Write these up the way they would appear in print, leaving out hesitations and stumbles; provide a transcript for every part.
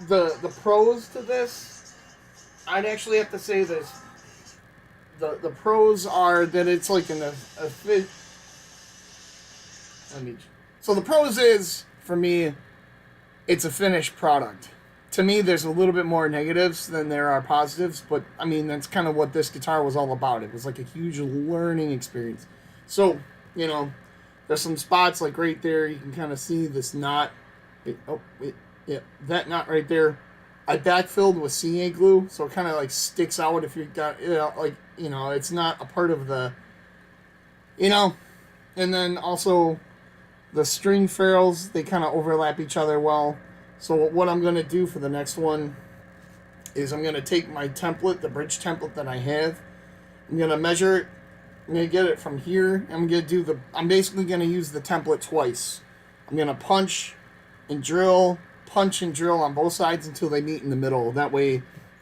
the pros to this, I'd actually have to say this. The pros are that it's like a fit. Let me. So the pros is for me, it's a finished product. To me, there's a little bit more negatives than there are positives, but I mean that's kind of what this guitar was all about. It was like a huge learning experience. So you know, there's some spots like right there. You can kind of see this knot. Yeah, that knot right there. I backfilled with CA glue, so it kind of like sticks out if you got like it's not a part of the you know. And then also the string ferrules, they kind of overlap each other well. So what I'm going to do for the next one is I'm going to take my template, the bridge template that I have. I'm going to measure it. I'm going to get it from here. I'm basically going to use the template twice. I'm going to punch and drill on both sides until they meet in the middle. That way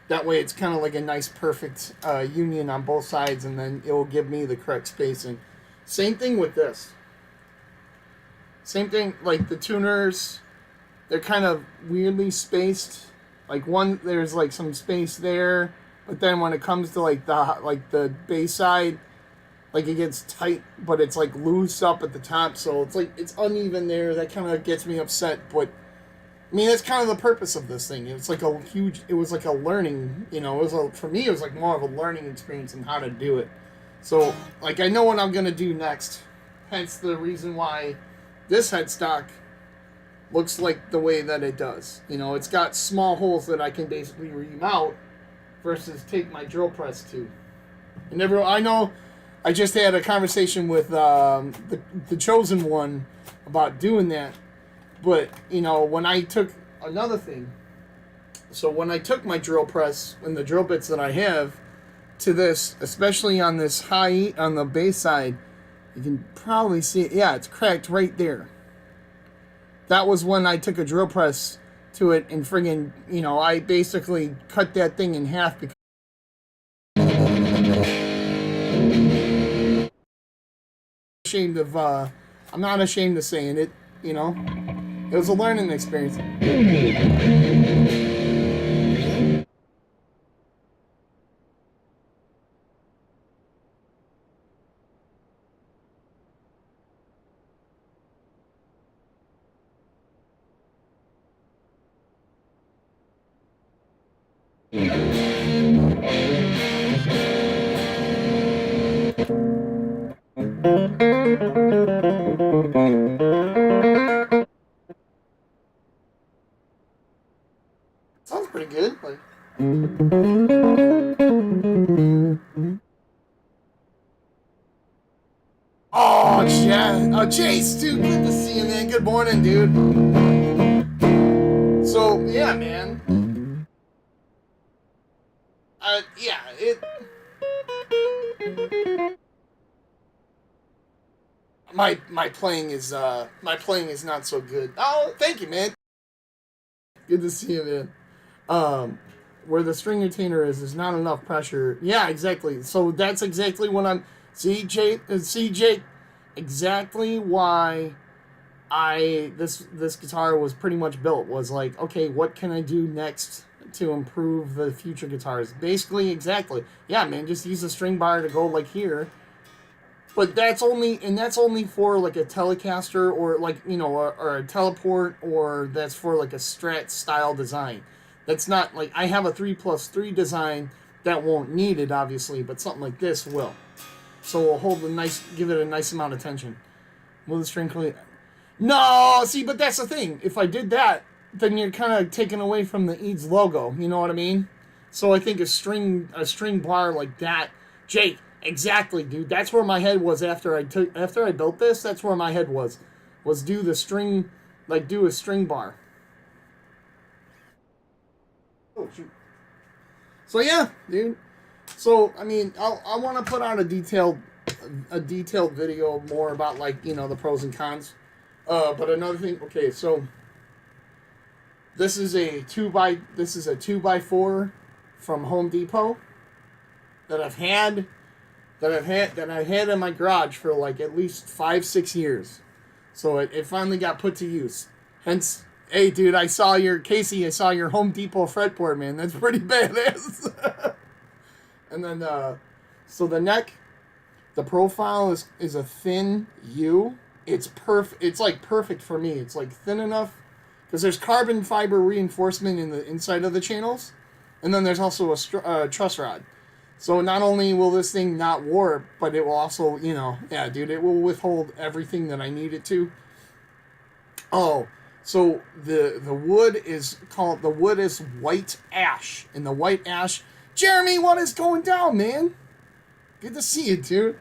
it's kind of like a nice perfect union on both sides, and then it will give me the correct spacing. Same thing with this. Same thing, like the tuners, they're kind of weirdly spaced. Like there's like some space there, but then when it comes to like the bass side, like it gets tight, but it's like loose up at the top, so it's like it's uneven there. That kind of gets me upset, but I mean that's kind of the purpose of this thing. It was like a learning, for me it was like more of a learning experience in how to do it. So like I know what I'm gonna do next. Hence the reason why this headstock looks like the way that it does. It's got small holes that I can basically remount versus take my drill press to. And I know I just had a conversation with the chosen one about doing that. But, when I took another thing, so when I took my drill press and the drill bits that I have to this, especially on this on the bass side, you can probably see it. Yeah, it's cracked right there. That was when I took a drill press to it and friggin', I basically cut that thing in half because I'm not ashamed of saying it, It was a learning experience. Sounds pretty good. Like, oh, Chase, dude, good to see you, man. Good morning, dude. So, yeah, man. Yeah, my playing is not so good. Oh, thank you, man. Good to see you, man. Where the string retainer is, there's not enough pressure. Yeah, exactly. So that's exactly what I'm. See, Jake, exactly why this guitar was pretty much built. Was like, okay, what can I do next to improve the future guitars? Basically, exactly. Yeah, man, just use a string bar to go like here. But that's only for like a Telecaster or like or a teleport, or that's for like a Strat style design. That's not like I have a 3+3 design that won't need it obviously, but something like this will. So we'll give it a nice amount of tension. Will the string clean? No, see, but that's the thing. If I did that, then you're kind of taking away from the Eads logo. You know what I mean? So I think a string bar like that, Jake. Exactly, dude. That's where my head was after I built this. That's where my head was do the string, like do a string bar. Oh shoot. So yeah, dude. So I mean, I want to put out a detailed video more about like the pros and cons. But another thing. Okay, so this is a 2x4 from Home Depot that I've had in my garage for like at least 5-6 years. So it finally got put to use. Hence Hey, dude, I saw your Casey. I saw your Home Depot fretboard, man. That's pretty badass. And then, so the neck, the profile is a thin U. It's perfect. It's like perfect for me. It's like thin enough because there's carbon fiber reinforcement in the inside of the channels, and then there's also a truss rod. So not only will this thing not warp, but it will also, yeah, dude, it will withhold everything that I need it to. Oh, so the wood is white ash, and the white ash. Jeremy, what is going down, man? Good to see you, dude.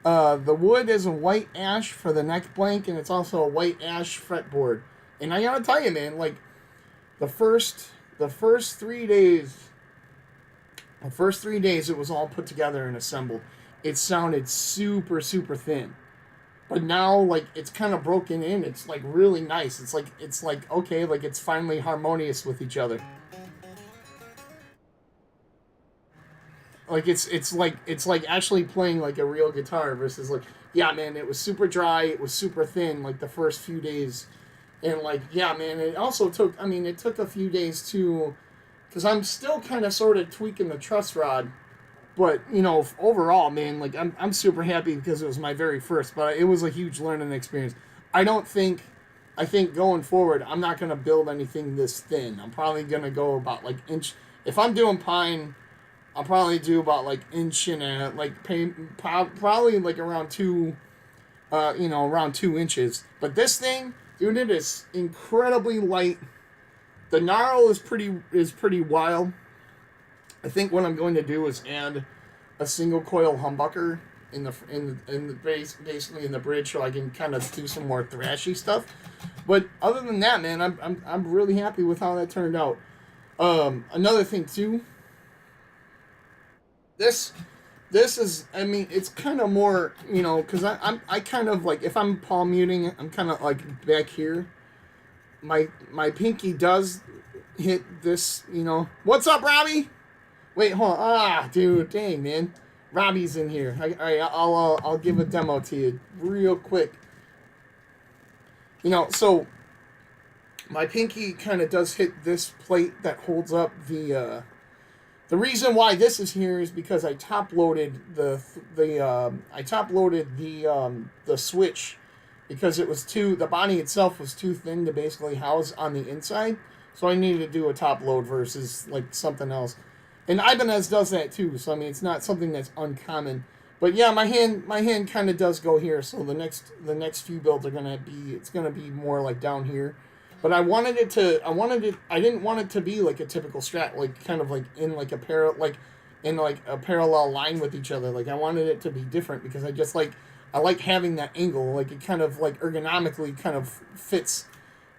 The wood is a white ash for the neck blank, and it's also a white ash fretboard. And I gotta tell you, man, like the first 3 days, it was all put together and assembled. It sounded super super thin, but now like it's kind of broken in. It's like really nice. It's like okay, like it's finally harmonious with each other. Like it's like actually playing like a real guitar versus like yeah man, it was super dry, it was super thin like the first few days. And like yeah man, it also took, I mean, it took a few days to, because I'm still kind of sort of tweaking the truss rod, but overall man, like I'm super happy because it was my very first, but it was a huge learning experience. I think going forward I'm not going to build anything this thin. I'm probably going to go about like inch. If I'm doing pine, I'll probably do about like inch and a like probably like around around 2 inches. But this thing, dude, it is incredibly light. The gnarl is pretty wild. I think what I'm going to do is add a single coil humbucker in the base, basically in the bridge, so I can kind of do some more thrashy stuff. But other than that, man, I'm really happy with how that turned out. Another thing too. This is, I mean, it's kind of more, because I kind of like, if I'm palm muting, I'm kind of like back here. My pinky does hit this, What's up, Robbie? Wait, hold on. Ah, dude, dang, man. Robbie's in here. All right, I'll give a demo to you real quick. So my pinky kind of does hit this plate that holds up the reason why this is here is because I top loaded the switch because the body itself was too thin to basically house on the inside, so I needed to do a top load versus like something else. And Ibanez does that too, so I mean it's not something that's uncommon. But yeah, my hand kind of does go here, so the next few builds it's gonna be more like down here. But I didn't want it to be like a typical Strat, like kind of like in like a parallel line with each other. Like I wanted it to be different because I like having that angle. Like it kind of like ergonomically kind of fits.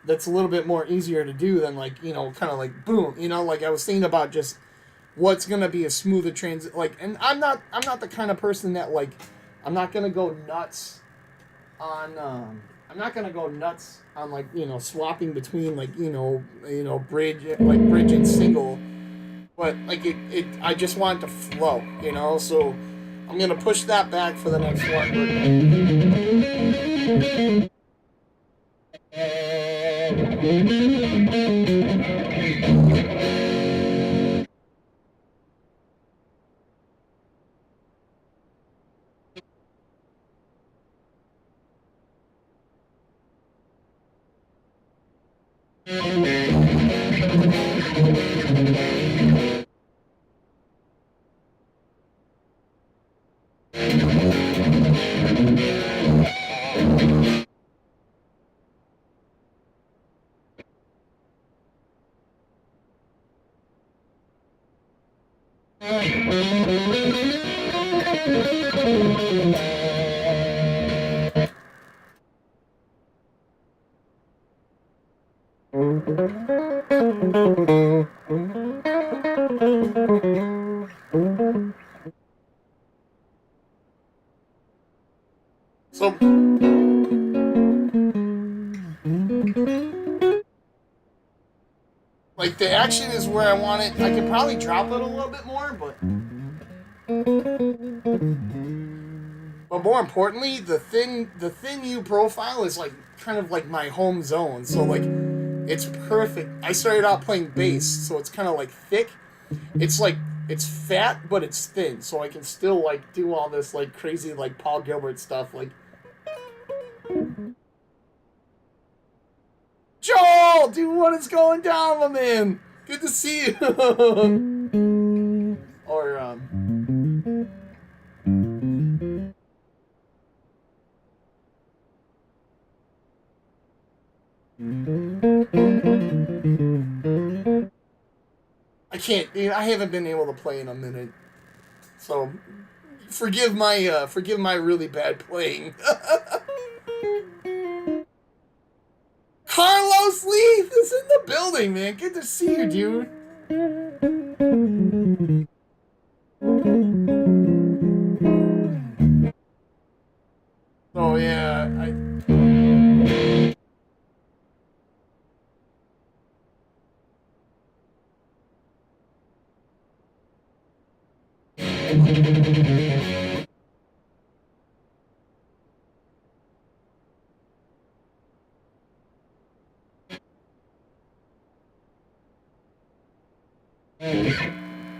That's a little bit more easier to do than like, kind of like boom, like I was thinking about just what's going to be a smoother transit. Like, and I'm not the kind of person that like, I'm not going to go nuts on, like, swapping between like, bridge and single, but like I just want it to flow, so I'm going to push that back for the next one. So like the action is where I want it. I could probably drop it a little bit more, but But more importantly, the thin U profile is like kind of like my home zone. So like it's perfect. I started out playing bass, so it's kind of like thick. It's like it's fat, but it's thin, so I can still like do all this like crazy like Paul Gilbert stuff. Like Joel, dude, what is going down, my man? Good to see you. Or I can't. Dude, I haven't been able to play in a minute, so forgive my really bad playing. Carlos Leaf is in the building, man. Good to see you, dude. So yeah,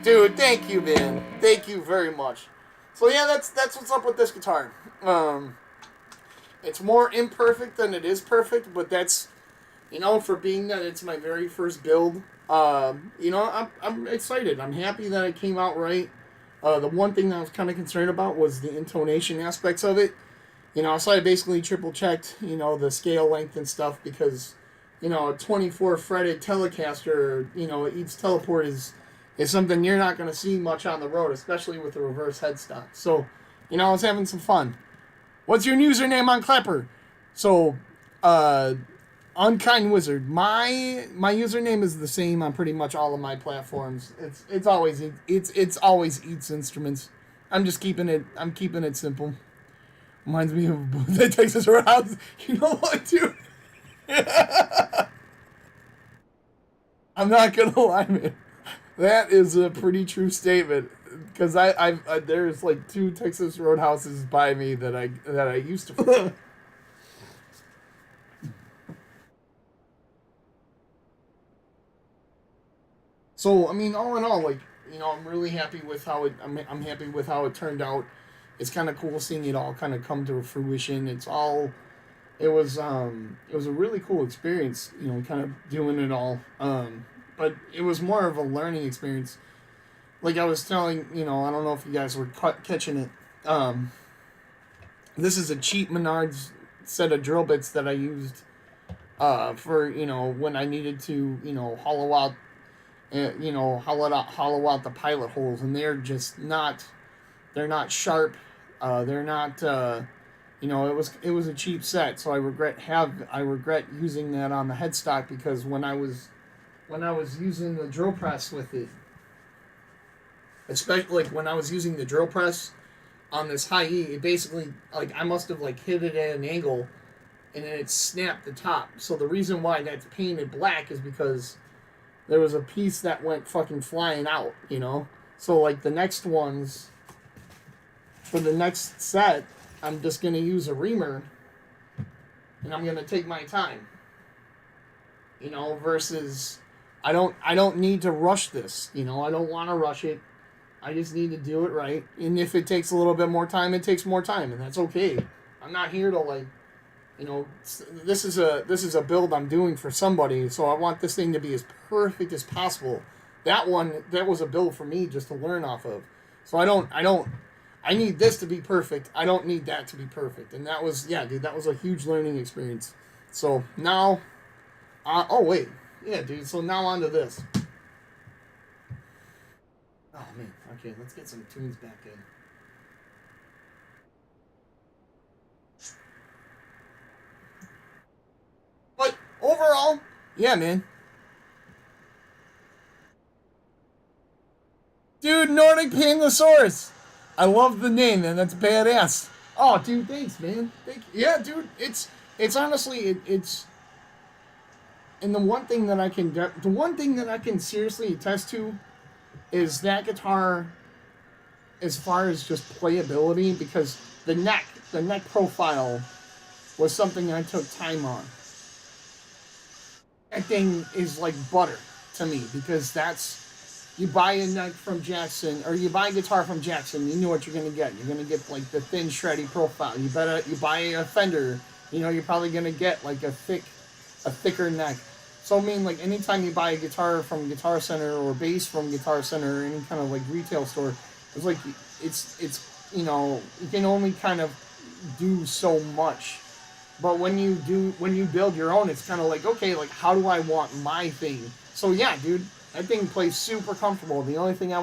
dude, thank you, man. Thank you very much. So yeah, that's what's up with this guitar. It's more imperfect than it is perfect, but that's for being that it's my very first build. I'm excited. I'm happy that it came out right. The one thing that I was kind of concerned about was the intonation aspects of it. So I basically triple checked, the scale length and stuff because, a 24 fretted Telecaster, each teleport is something you're not going to see much on the road, especially with the reverse headstock. So, I was having some fun. What's your username on Clapper? So, Unkind Wizard. My username is the same on pretty much all of my platforms. It's always Eats Instruments. I'm keeping it simple. Reminds me of the Texas Roadhouse. You know what, dude? I'm not gonna lie, man. That is a pretty true statement because there's like 2 Texas Roadhouses by me that I used to. So I mean, all in all, like I'm really happy with how it. I'm happy with how it turned out. It's kind of cool seeing it all kind of come to fruition. It was a really cool experience. Kind of doing it all. But it was more of a learning experience. Like I was telling, I don't know if you guys were catching it. This is a cheap Menards set of drill bits that I used for when I needed to hollow out hollow out the pilot holes, and they're not sharp. They're not it was a cheap set, so I regret using that on the headstock because when I was using the drill press with it, especially like when I was using the drill press on this high E, it basically like I must have like hit it at an angle and then it snapped the top. So the reason why that's painted black is because there was a piece that went fucking flying out, So like the next ones, for the next set, I'm just gonna use a reamer, and I'm gonna take my time. Versus I don't need to rush this. I don't want to rush it. I just need to do it right. And if it takes a little bit more time, it takes more time, and that's okay. I'm not here to like, this is a build I'm doing for somebody, so I want this thing to be as perfect as possible. That was a build for me just to learn off of. So I need this to be perfect. I don't need that to be perfect. And that was a huge learning experience. So now, oh wait, yeah, dude. So now on to this. Oh man, okay, let's get some tunes back in. But overall, yeah, man. Dude, Nordic Pangosaurus. I love the name, man. That's badass. Oh, dude, thanks, man. Thank you. Yeah, dude, it's honestly it's. And the one thing that I can seriously attest to is that guitar, as far as just playability, because the neck profile was something I took time on. That thing is like butter to me because that's you buy a neck from Jackson or you buy a guitar from Jackson, you know what you're gonna get. You're gonna get like the thin, shreddy profile. You buy a Fender, you know you're probably gonna get like a thicker neck. So I mean, like anytime you buy a guitar from Guitar Center or bass from Guitar Center or any kind of like retail store, it's like it's you know you can only kind of do so much. But when you build your own, it's kind of like okay, like how do I want my thing? So yeah, dude, that thing plays super comfortable. The only thing I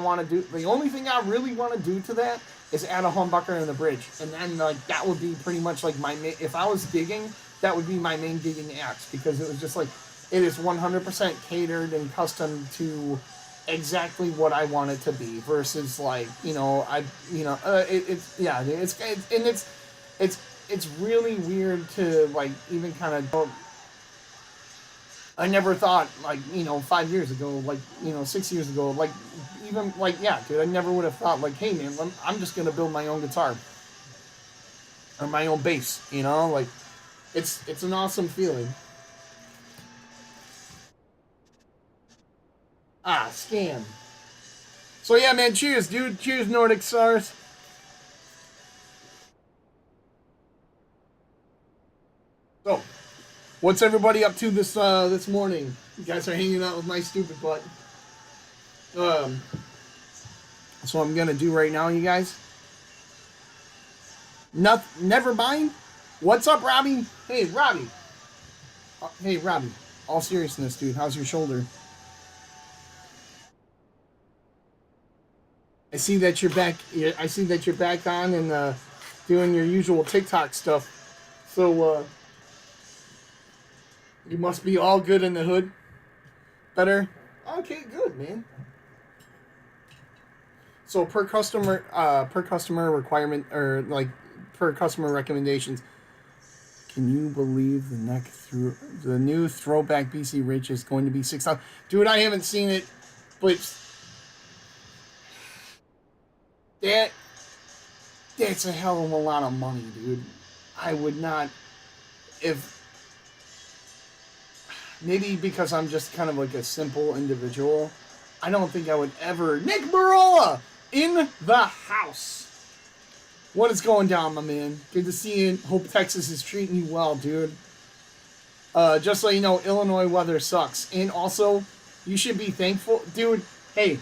really want to do to that is add a humbucker in the bridge, and then like that would be pretty much like if I was gigging, that would be my main gigging acts because it was just like it is 100% catered and custom to exactly what I want it to be versus like it's really weird to like even kind of. I never thought like 5 years ago, like 6 years ago, like even like yeah, dude, I never would have thought like, hey man, I'm just gonna build my own guitar or my own bass, like it's an awesome feeling. Scam. So yeah, man, cheers, dude. Cheers, Nordic Stars. So, what's everybody up to this morning? You guys are hanging out with my stupid butt. That's what I'm gonna do right now, you guys. Never mind. What's up, Robbie? Hey, Robbie. Hey, Robbie. All seriousness, dude. How's your shoulder? I see that you're back. I see that you're back on and doing your usual TikTok stuff. So you must be all good in the hood. Better. Okay, good, man. So per customer requirement or like per customer recommendations. Can you believe the new throwback BC Rich is going to be $6,000? Dude, I haven't seen it, but that's a hell of a lot of money, dude. I would not if maybe because I'm just kind of like a simple individual. I don't think I would ever. Nick Barola in the house. What is going down, my man? Good to see you. Hope Texas is treating you well, dude. Just so you know, Illinois weather sucks. And also, you should be thankful. Dude, hey,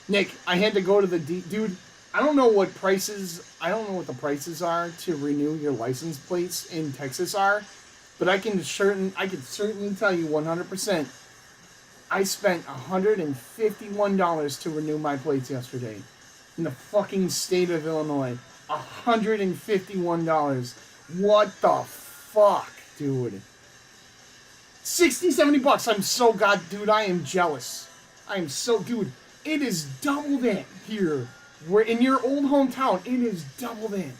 Nick, I had to go to the... Dude, I don't know what the prices are to renew your license plates in Texas are, but I can certainly tell you 100%. I spent $151 to renew my plates yesterday in the fucking state of Illinois. $151. What the fuck, dude? 60, 70 bucks. I'm so dude, I am jealous. Dude, it is double that here. We're in your old hometown. It is double that.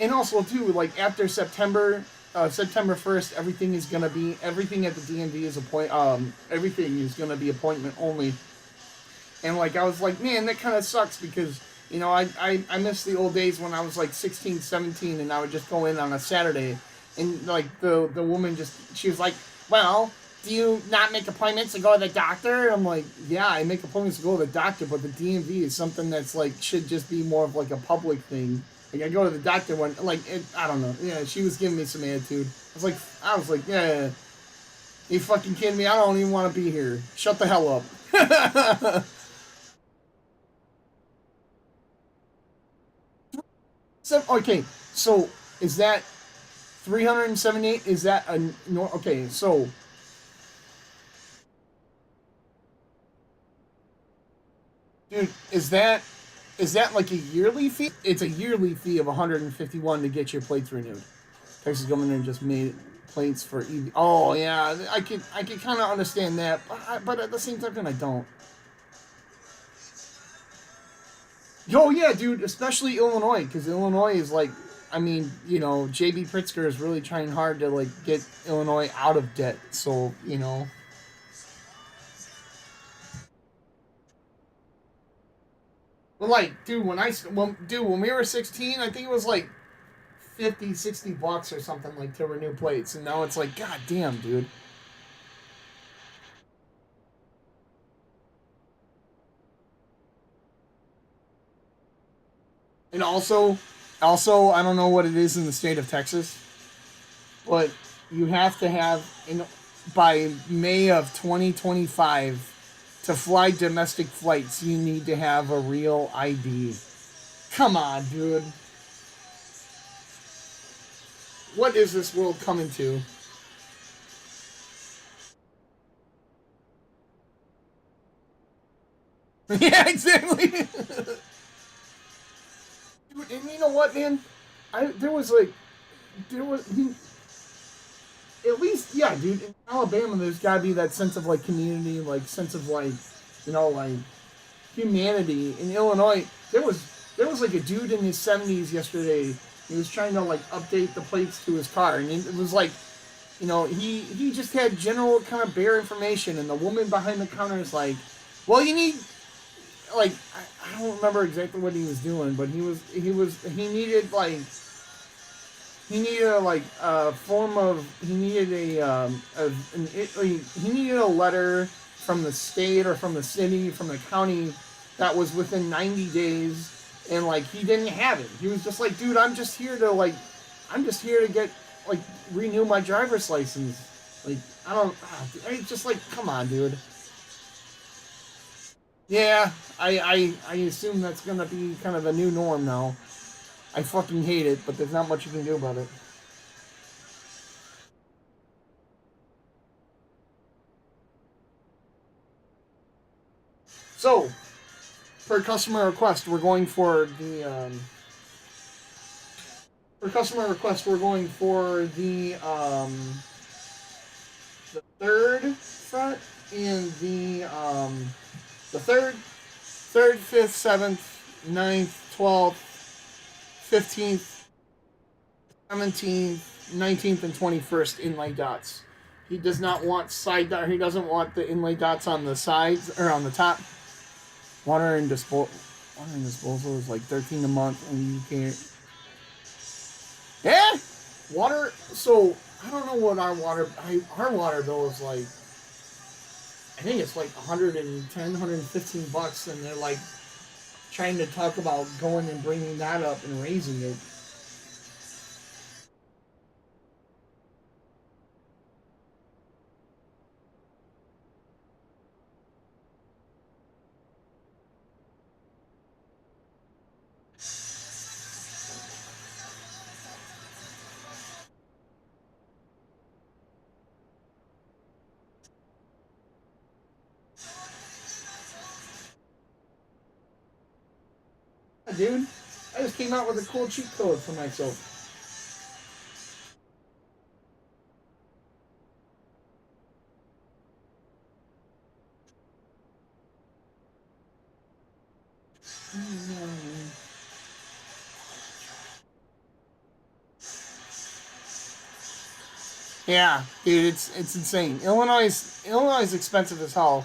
And also, too, like, after September 1st, everything at the DMV is everything is gonna be appointment only. And, like, I was like, man, that kind of sucks because, I miss the old days when I was, like, 16, 17, and I would just go in on a Saturday. And, like, the woman she was like, well, do you not make appointments to go to the doctor? I'm like, yeah, I make appointments to go to the doctor, but the DMV is something that's, like, should just be more of, like, a public thing. Like, I go to the doctor when, like, I don't know. Yeah, she was giving me some attitude. I was like, yeah, you fucking kidding me? I don't even want to be here. Shut the hell up. Okay, so is that 378? Is that okay, so dude, is that like a yearly fee? It's a yearly fee of 151 to get your plates renewed. Texas government just made plates for EV. Oh yeah, I could kind of understand that, but at the same time I don't. Oh yeah, dude, especially Illinois, because Illinois is like, I mean, J.B. Pritzker is really trying hard to like get Illinois out of debt. So Well, like, dude, when we were 16, I think it was like 50, $60 or something like to renew plates, and now it's like, god damn, dude. And also, I don't know what it is in the state of Texas, but you have to have in by May of 2025 to fly domestic flights. You need to have a real ID. Come on, dude. What is this world coming to? Yeah, exactly. Dude, and you know what, man? There was at least, yeah, dude. In Alabama, there's got to be that sense of like community, like sense of like, like humanity. In Illinois, there was like a dude in his 70s yesterday. He was trying to like update the plates to his car, and it was like, he just had general kind of bare information, and the woman behind the counter is like, well, you need like I don't remember exactly what he was doing, but he needed like a form of he needed he needed a letter from the state or from the city from the county that was within 90 days, and like he didn't have it. He was just like, dude, I'm just here to get like renew my driver's license. Like I don't it's just like, come on, dude. Yeah, I assume that's gonna be kind of a new norm now. I fucking hate it, but there's not much you can do about it. So, per customer request, we're going for the third set and the third, fifth, seventh, ninth, 12th, 15th, 17th, 19th, and 21st inlay dots. He does not want side dot. He doesn't want the inlay dots on the sides or on the top. Water and disposal is like 13 a month, and you can't. Yeah, water. So I don't know what our water bill is like. I think it's like 110, $115, and they're like trying to talk about going and bringing that up and raising it. Yeah, dude, I just came out with a cool cheat code for myself. Yeah, dude, it's insane. Illinois is expensive as hell.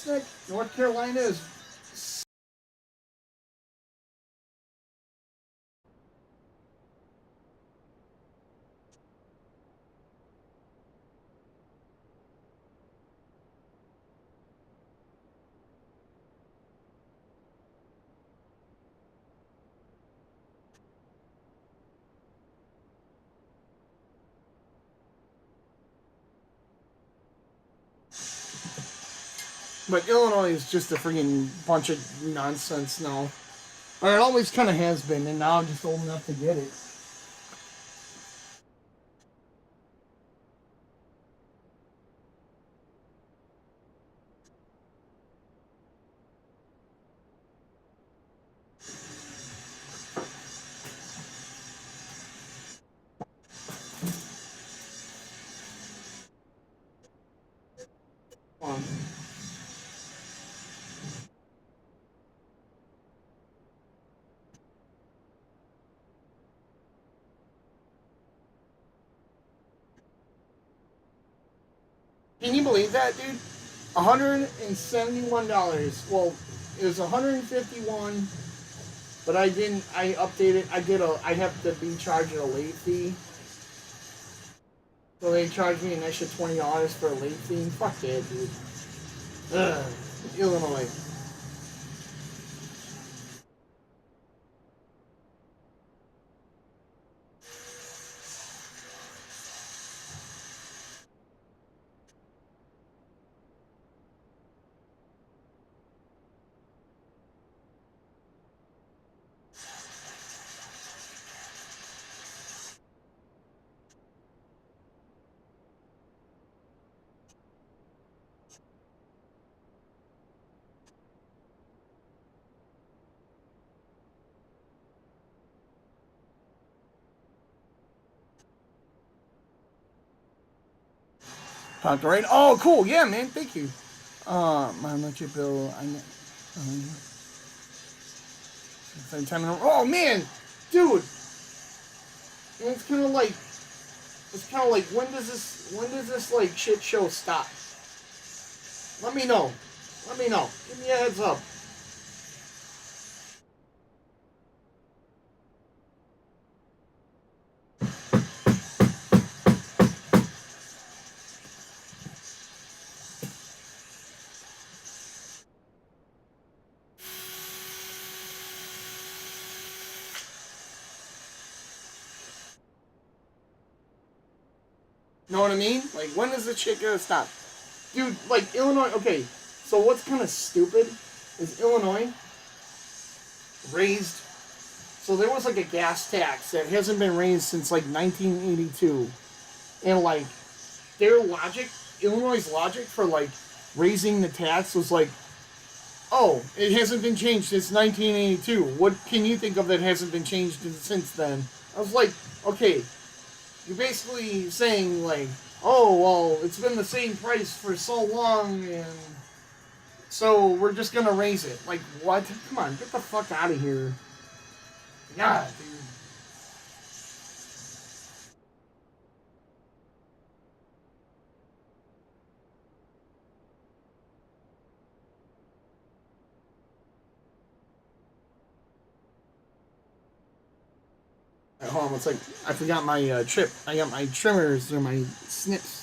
Nick, North Carolina is. But Illinois is just a freaking bunch of nonsense now. Or it always kind of has been, and now I'm just old enough to get it. Um, can you believe that, dude? $171. Well, it was 151. But I didn't. I updated. I have to be charged a late fee. So they charged me an extra $20 for a late fee. Fuck that, dude. Ugh. Illinois. Popped right. Oh, cool. Yeah, man. Thank you. My electric bill. Oh man, dude. It's kind of like. It's kind of like when does this? When does this like shit show stop? Let me know. Let me know. Give me a heads up. Know what I mean? Like, when is this shit gonna stop? Dude, like, Illinois, okay, so what's kind of stupid is Illinois raised, so there was like a gas tax that hasn't been raised since like 1982. And like, their logic, Illinois' logic for like raising the tax was like, oh, it hasn't been changed since 1982. What can you think of that hasn't been changed since then? I was like, okay, you're basically saying like, oh well, it's been the same price for so long, and so we're just gonna raise it. Like what? Come on, get the fuck out of here. God, dude. Hold on, it's like I forgot my trip. I got my trimmers or my snips.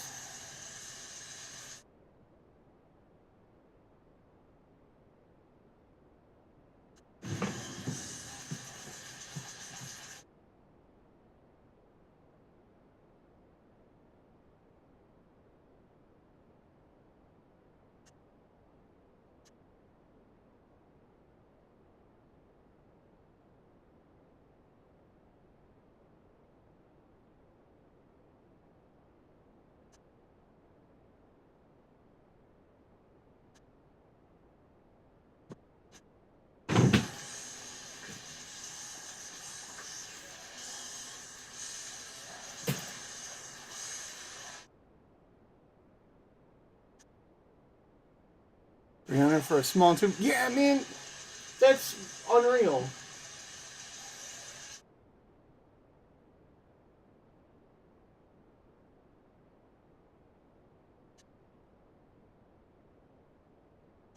$300 for a small tube. Yeah, man, that's unreal.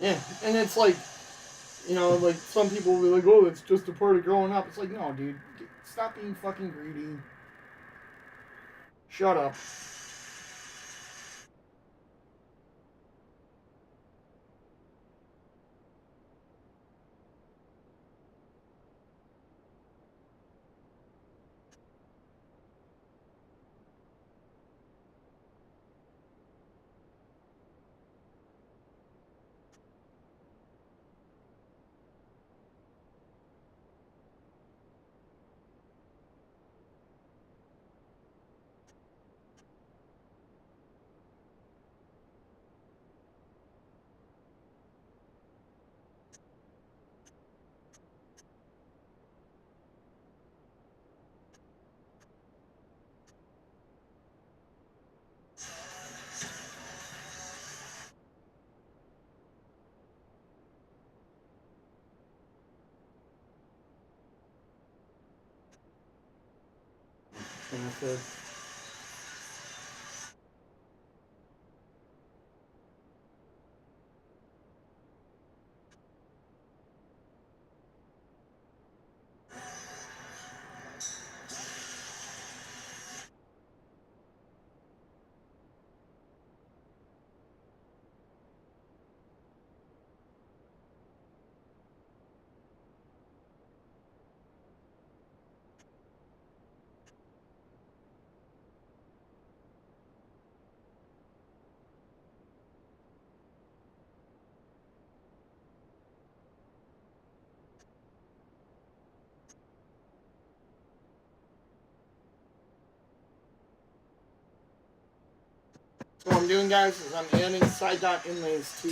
Yeah, and it's like, like some people will be like, oh, it's just a part of growing up. It's like, no, dude, stop being fucking greedy. Shut up. And I said, I'm doing, guys, is I'm adding side dot inlays to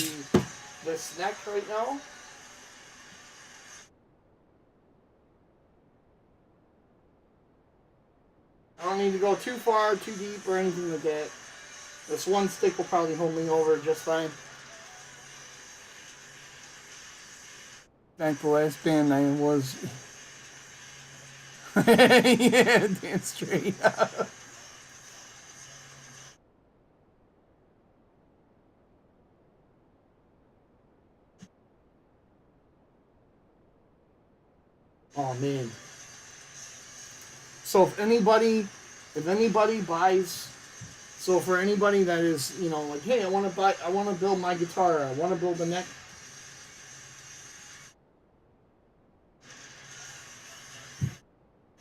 this neck right now. I don't need to go too far, too deep, or anything like that. This one stick will probably hold me over just fine. Back the last band I was... yeah, damn straight. Oh, man. So if anybody buys... So for anybody that is, you know, like, hey, I want to build my guitar, I want to build a neck.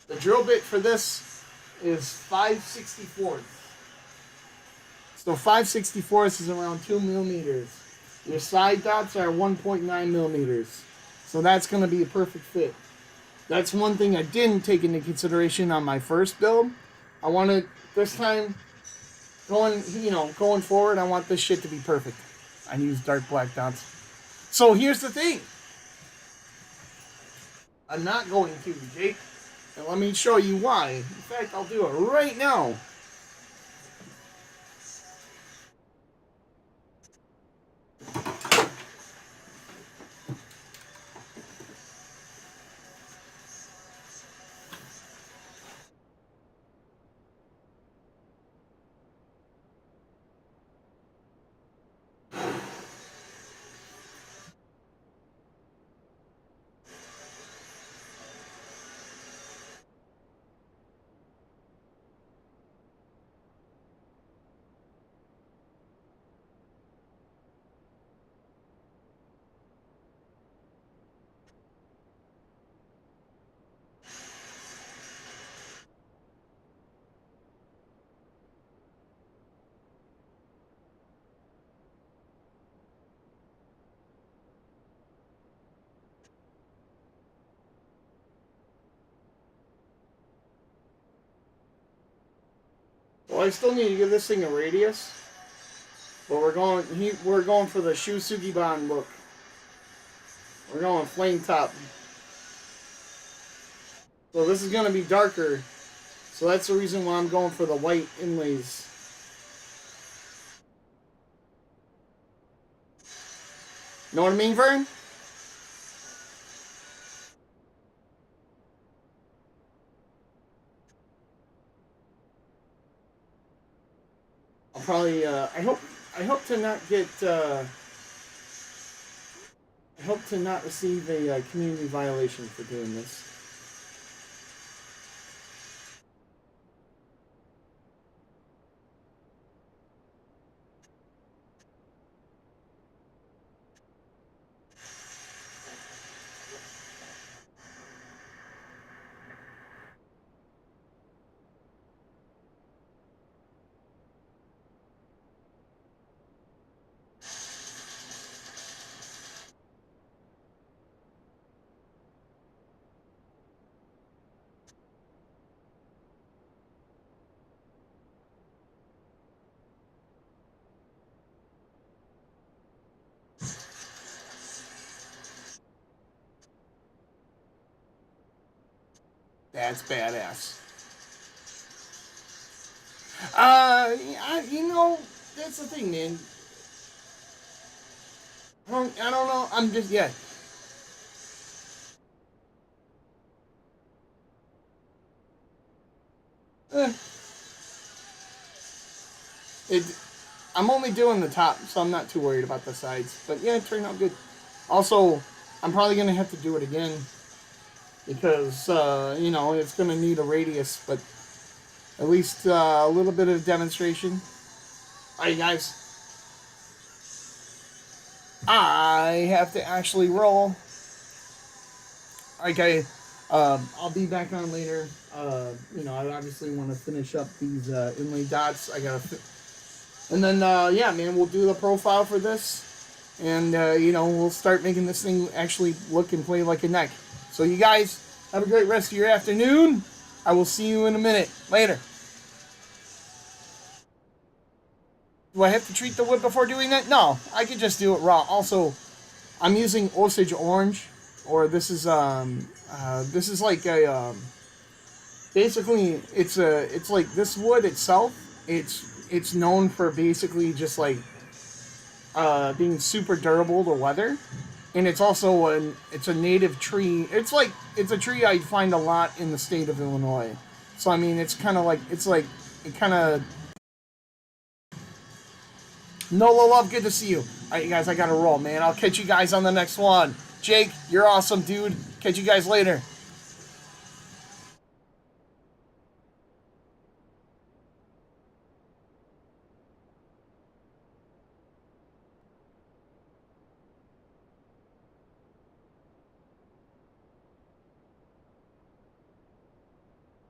The drill bit for this is 5/64. So 5/64 is around 2 millimeters. Your side dots are 1.9 millimeters. So that's going to be a perfect fit. That's one thing I didn't take into consideration on my first build. I want to, this time, going forward, I want this shit to be perfect. I use dark black dots. So here's the thing. I'm not going to, Jake. And let me show you why. In fact, I'll do it right now. Well, I still need to give this thing a radius, but we're going for the Shu Sugiban look. We're going flame top. So this is going to be darker. So that's the reason why I'm going for the white inlays. Know what I mean, Vern? I'll probably, I hope to not get, I hope to not receive a community violation for doing this. That's badass. You know, that's the thing, man. I don't know. I'm just, yeah. Eh. I'm only doing the top, so I'm not too worried about the sides. But yeah, it turned out good. Also, I'm probably going to have to do it again because, you know, it's going to need a radius, but at least a little bit of demonstration. Alright, guys. I have to actually roll. Okay, I'll be back on later. You know, I obviously want to finish up these inlay dots. I gotta, and then yeah, man, we'll do the profile for this, and you know, we'll start making this thing actually look and play like a neck. So you guys have a great rest of your afternoon. I will see you in a minute. Later. Do I have to treat the wood before doing that? No, I could just do it raw. Also, I'm using Osage orange, or this is like a basically it's like this wood itself. It's known for basically just like being super durable to weather, and it's also it's a native tree. It's a tree I find a lot in the state of Illinois. So I mean, it's kind of like it kind of. Nola Love, good to see you. All right, you guys, I gotta roll, man. I'll catch you guys on the next one. Jake, you're awesome, dude. Catch you guys later.